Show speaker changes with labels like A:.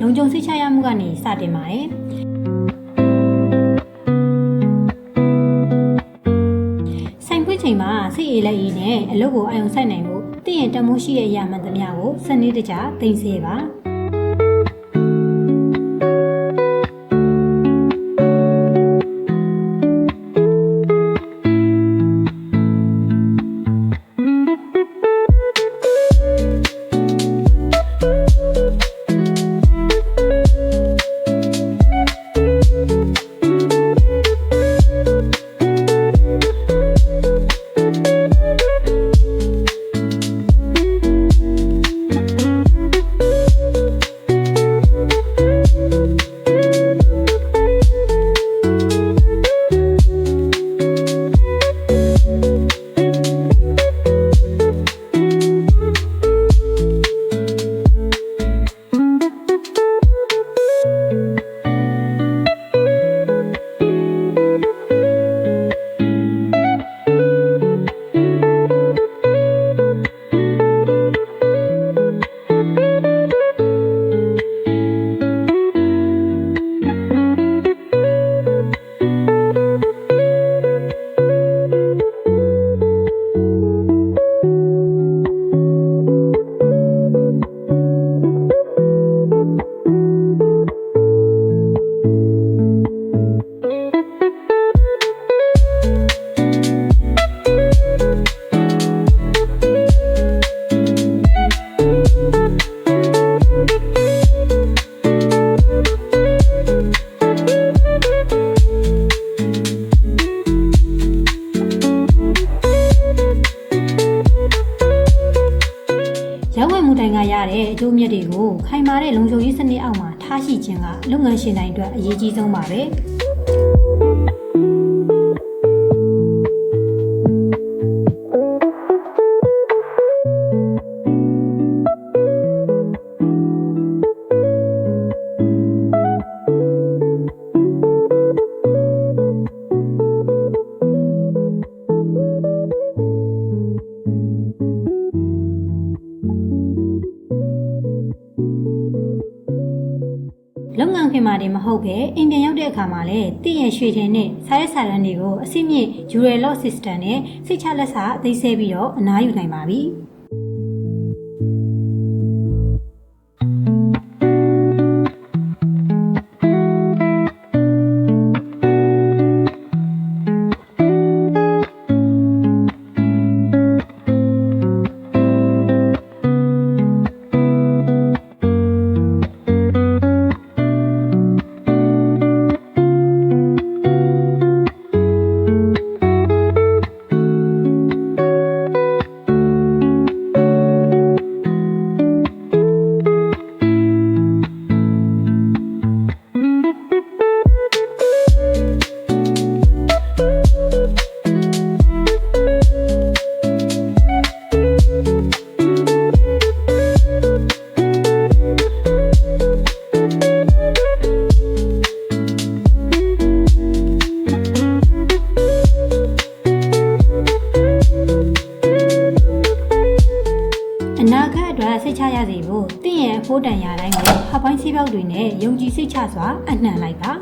A: လုံခြုံစိတ်ချရမှုကနေစတင်ပါတယ်။ဆိုင်ဖွင့်ချိန်မှာစိတ်အေးလက်အေးနဲ့အလုပ်ကိုအာရုံစိုက်နိုင်ဖို့တင့်ရဲ့တမိုးရှိတဲ့အရာမှန်သမျှကိုစနစ်တကျသိသိပါ။ရောက်ဝင်မှုတိုင်ကရတဲ့အကျိုးမြတ်တွေကိုခိုင်မာတဲ့လုံခြုံရေးစနစ်အောက်မှာထားရှိခြင်းကလုပ်ငန်းရှင်တိုင်းအတွက်အရေးကြီးဆုံးပါပဲ။လုပ်ငန်းခွင်မှာတင်မဟုတ်ပဲအိမ်ပြန်ရောက်တဲ့အခါမှာလည်းတင့်ရဲ့ရွှေထည်နဲ့စားရဲစာတမ်းတွေကိုအစိမ့်မြင့် Jewel Lock System နဲ့စိတ်ချလက်စာအသေးဆဲပြီးတော့အနားယူနိုင်ပါပြီ။အနာဂတ်အတွက်စိတ်ချရစေဖို့တင့်ရဲ့အဖို့တန်ရာတိုင်းကိုဟောက်ပိုင်းဆေးပေါက်တွေနဲ့ယုံကြည်စိတ်ချစွာအနှံလိုက်ပါ